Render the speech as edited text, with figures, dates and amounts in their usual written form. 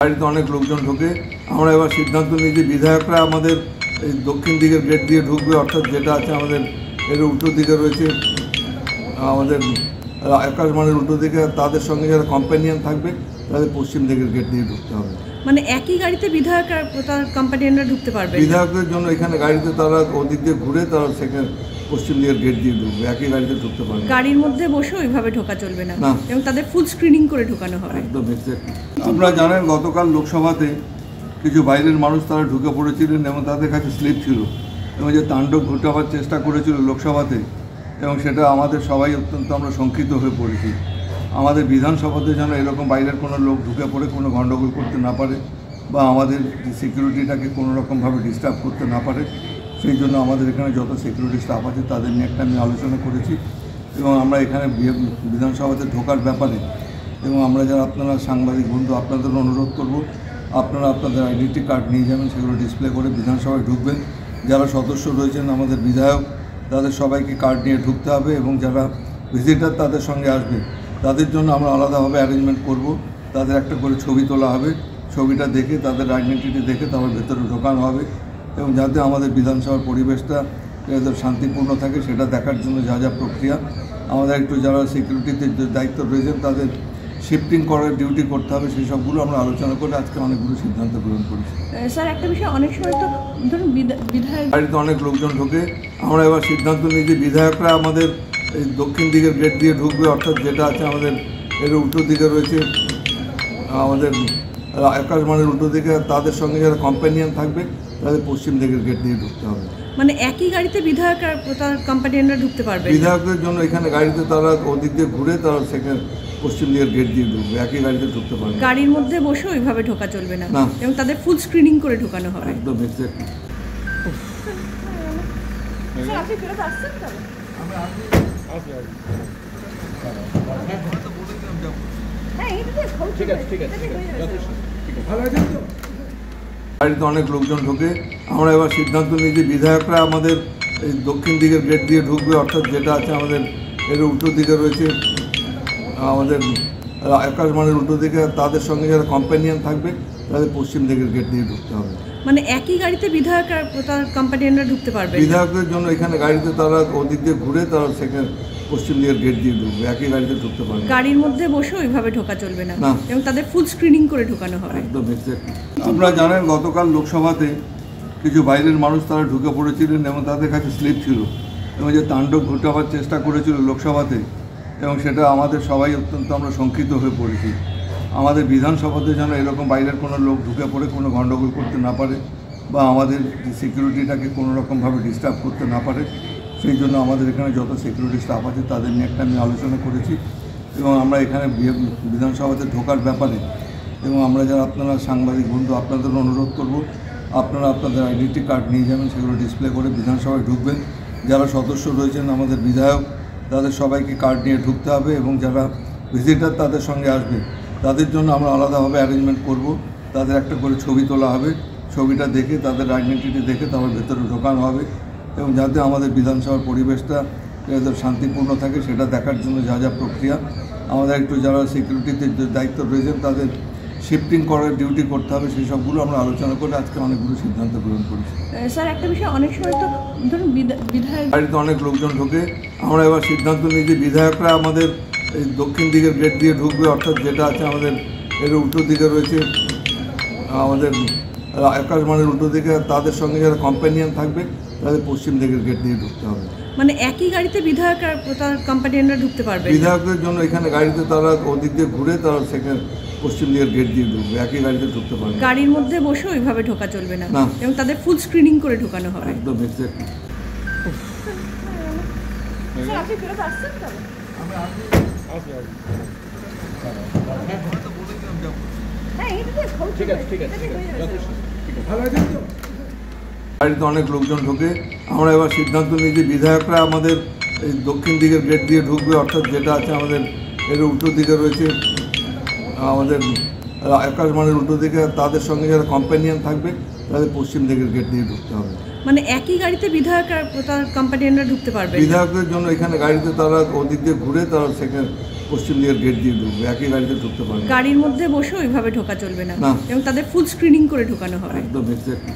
বাড়িতে অনেক লোকজন ঢোকে। আমরা এবার সিদ্ধান্ত নিই যে বিধায়করা আমাদের এই দক্ষিণ দিকের গেট দিয়ে ঢুকবে, অর্থাৎ যেটা আছে আমাদের এর উল্টো দিকে রয়েছে আমাদের আকাশবাণীর উল্টো দিকে, তাদের সঙ্গে যারা কম্প্যানিয়ান থাকবে তাদের পশ্চিম দিকের গেট দিয়ে ঢুকতে হবে। মানে একই গাড়িতে বিধায়ক আর তার কম্পানিয়ানরা ঢুকতে পারবে? বিধায়কদের জন্য এখানে গাড়িতে তারা ওদিক দিয়ে ঘুরে তারা সেখানে পশ্চিম দিকের গেট দিয়ে ঢুকবে, একই গাড়িতে ঢুকতে পারবে। গাড়ির মধ্যে বসে ওইভাবে ঢোকা চলবে না, না, এবং তাদের ফুল স্ক্রিনিং করে ঢোকানো হবে। একদম এক্স্যাক্টলি। আপনারা জানেন গতকাল লোকসভাতে কিছু বাইরের মানুষ তারা ঢুকে পড়েছিলেন এবং তাদের কাছে স্লিপ ছিল এবং যে তাণ্ডব ঘটাবার চেষ্টা করেছিল লোকসভাতে, এবং সেটা আমাদের সবাই অত্যন্ত আমরা শঙ্কিত হয়ে পড়েছি। আমাদের বিধানসভাতে যেন এরকম বাইরের কোনো লোক ঢুকে পড়ে কোনো গণ্ডগোল করতে না পারে বা আমাদের সিকিউরিটিটাকে কোনো রকমভাবে ডিস্টার্ব করতে না পারে, সেই জন্য আমাদের এখানে যত সিকিউরিটি স্টাফ আছে তাদের নিয়ে একটা আমি আলোচনা করেছি। এবং আমরা এখানে বিধানসভাতে ঢোকার ব্যাপারে এবং আমরা যারা আপনারা সাংবাদিক বন্ধু আপনাদের অনুরোধ করব, আপনারা আপনাদের আইডেন্টি কার্ড নিয়ে যাবেন, সেগুলো ডিসপ্লে করে বিধানসভায় ঢুকবেন। যারা সদস্য রয়েছেন আমাদের বিধায়ক, তাদের সবাইকে কার্ড নিয়ে ঢুকতে হবে, এবং যারা ভিজিটার তাদের সঙ্গে আসবে তাদের জন্য আমরা আলাদাভাবে অ্যারেঞ্জমেন্ট করব। তাদের একটা করে ছবি তোলা হবে, ছবিটা দেখে তাদের আইডেন্টিটি দেখে তারপর ভেতরে ঢোকানো হবে, এবং যাতে আমাদের বিধানসভার পরিবেশটা শান্তিপূর্ণ থাকে সেটা দেখার জন্য যা যা প্রক্রিয়া আমাদের একটু যারা সিকিউরিটিতে দায়িত্ব রয়েছেন তাদের শিফটিং করার ডিউটি করতে হবে, সেই সবগুলো আমরা আলোচনা করে আজকে অনেকগুলো সিদ্ধান্ত গ্রহণ করেছি। স্যার, একটা বিষয়, অনেক সময় তো ধরুন বিধায়ক বাড়িতে অনেক লোকজন ঢোকে। আমরা এবার সিদ্ধান্ত নিই যে বিধায়করা আমাদের এই দক্ষিণ দিকের গেট দিয়ে ঢুকবে, অর্থাৎ যেটা আছে আমাদের এর উল্টো দিকে রয়েছে আমাদের আকাশবাণীর উল্টো দিকে, তাদের সঙ্গে যারা কম্প্যানিয়ান থাকবে তাদের পশ্চিম দিকের গেট দিয়ে ঢুকতে হবে। মানে একই গাড়িতে বিধায়ক আর তার কম্পানিয়ানরা ঢুকতে পারবে? বিধায়কদের জন্য এখানে গাড়িতে তারা ওদিক দিয়ে ঘুরে তারা সেখানে পশ্চিম দিকের গেট দিয়ে ঢুকবে, একই গাড়িতে ঢুকতে পারবে। গাড়ির মধ্যে বসে ওইভাবে ঢোকা চলবে না, না, এবং তাদের ফুল স্ক্রিনিং করে ঢোকানো হবে। একদম এক্স্যাক্টলি। বাড়িতে অনেক লোকজন ঢোকে। আমরা এবার সিদ্ধান্ত নিই যে বিধায়করা আমাদের এই দক্ষিণ দিকের গেট দিয়ে ঢুকবে, অর্থাৎ যেটা আছে আমাদের এর উল্টো দিকে রয়েছে আমাদের আকাশবাণীর উল্টো দিকে, তাদের সঙ্গে যারা কম্প্যানিয়ান থাকবে তাদের পশ্চিম দিকের গেট দিয়ে ঢুকতে হবে। মানে একই গাড়িতে বিধায়ক আর তার কম্পানিয়ানরা ঢুকতে পারবে? বিধায়কদের জন্য এখানে গাড়িতে তারা ওদিক দিয়ে ঘুরে তারা সেখানে পশ্চিম দিকের গেট দিয়ে ঢুকবে, একই গাড়িতে ঢুকতে পারবে। গাড়ির মধ্যে বসে ওইভাবে ঢোকা চলবে না, না, এবং তাদের ফুল স্ক্রিনিং করে ঢোকানো হবে। একদম এক্স্যাক্টলি। আপনারা জানেন গতকাল লোকসভাতে কিছু বাইরের মানুষ তারা ঢুকে পড়েছিলেন এবং তাদের কাছে স্লিপ ছিল এবং যে তাণ্ডব ঘটাবার চেষ্টা করেছিল লোকসভাতে, এবং সেটা আমাদের সবাই অত্যন্ত আমরা শঙ্কিত হয়ে পড়েছি। আমাদের বিধানসভাতে যেন এরকম বাইরের কোনো লোক ঢুকে পড়ে কোনো গণ্ডগোল করতে না পারে বা আমাদের সিকিউরিটিটাকে কোনো রকমভাবে ডিস্টার্ব করতে না পারে, সেই জন্য আমাদের এখানে যত সিকিউরিটি স্টাফ আছে তাদের নিয়ে একটা আমি আলোচনা করেছি। এবং আমরা এখানে বিধানসভাতে ঢোকার ব্যাপারে এবং আমরা যারা আপনারা সাংবাদিক বন্ধু আপনাদের অনুরোধ করব, আপনারা আপনাদের আইডেন্টি কার্ড নিয়ে যাবেন, সেগুলো ডিসপ্লে করে বিধানসভায় ঢুকবেন। যারা সদস্য রয়েছেন আমাদের বিধায়ক, তাদের সবাইকে কার্ড নিয়ে ঢুকতে হবে, এবং যারা ভিজিটার তাদের সঙ্গে আসবে তাদের জন্য আমরা আলাদাভাবে অ্যারেঞ্জমেন্ট করব। তাদের একটা করে ছবি তোলা হবে, ছবিটা দেখে তাদের আইডেন্টিটি দেখে তারপর ভেতরে ঢোকানো হবে, এবং যাতে আমাদের বিধানসভার পরিবেশটা শান্তিপূর্ণ থাকে সেটা দেখার জন্য যা যা প্রক্রিয়া আমাদের একটু যারা সিকিউরিটিতে দায়িত্ব রয়েছেন তাদের শিফটিং করার ডিউটি করতে হবে, সেই সবগুলো আমরা আলোচনা করে আজকে অনেকগুলো সিদ্ধান্ত গ্রহণ করেছি। স্যার, একটা বিষয়, অনেক সময় তো ধরুন বিধায়ক বাড়িতে অনেক লোকজন ঢোকে। আমরা এবার সিদ্ধান্ত নিই যে বিধায়করা আমাদের এই দক্ষিণ দিকের গেট দিয়ে ঢুকবে, অর্থাৎ যেটা আছে আমাদের এর উল্টো দিকে রয়েছে আমাদের আকাশবাণীর উল্টো দিকে, তাদের সঙ্গে যারা কম্প্যানিয়ান থাকবে তাদের পশ্চিম দিকের গেট দিয়ে ঢুকতে হবে। মানে একই গাড়িতে বিধায়ক আর তার কম্পানিয়ানরা ঢুকতে পারবে? বিধায়কদের জন্য এখানে গাড়িতে তারা ওদিক দিয়ে ঘুরে তারা সেখানে পশ্চিম দিকের গেট দিয়ে ঢুকবে, একই গাড়িতে ঢুকতে পারবে। গাড়ির মধ্যে বসে ওইভাবে ঢোকা চলবে না, না, এবং তাদের ফুল স্ক্রিনিং করে ঢোকানো হবে। একদম এক্স্যাক্টলি। বাড়িতে অনেক লোকজন ঢোকে। আমরা এবার সিদ্ধান্ত নিই যে বিধায়করা আমাদের এই দক্ষিণ দিকের গেট দিয়ে ঢুকবে, অর্থাৎ যেটা আছে আমাদের এর উল্টো দিকে রয়েছে আমাদের আকাশবাণীর উল্টো দিকে, তাদের সঙ্গে যারা কম্প্যানিয়ান থাকবে তাদের পশ্চিম দিকের গেট দিয়ে ঢুকতে হবে। মানে একই গাড়িতে বিধায়ক আর তার কম্পানিয়ানরা ঢুকতে পারবে? বিধায়কদের জন্য এখানে গাড়িতে তারা ওদিক দিয়ে ঘুরে তারা সেখানে পশ্চিম দিকের গেট দিয়ে ঢুকবে, একই গাড়িতে ঢুকতে পারবে। গাড়ির মধ্যে বসে ওইভাবে ঢোকা চলবে না না। এবং তাদের ফুল স্ক্রিনিং করে ঢোকানো হবে। একদম এক্স্যাক্টলি।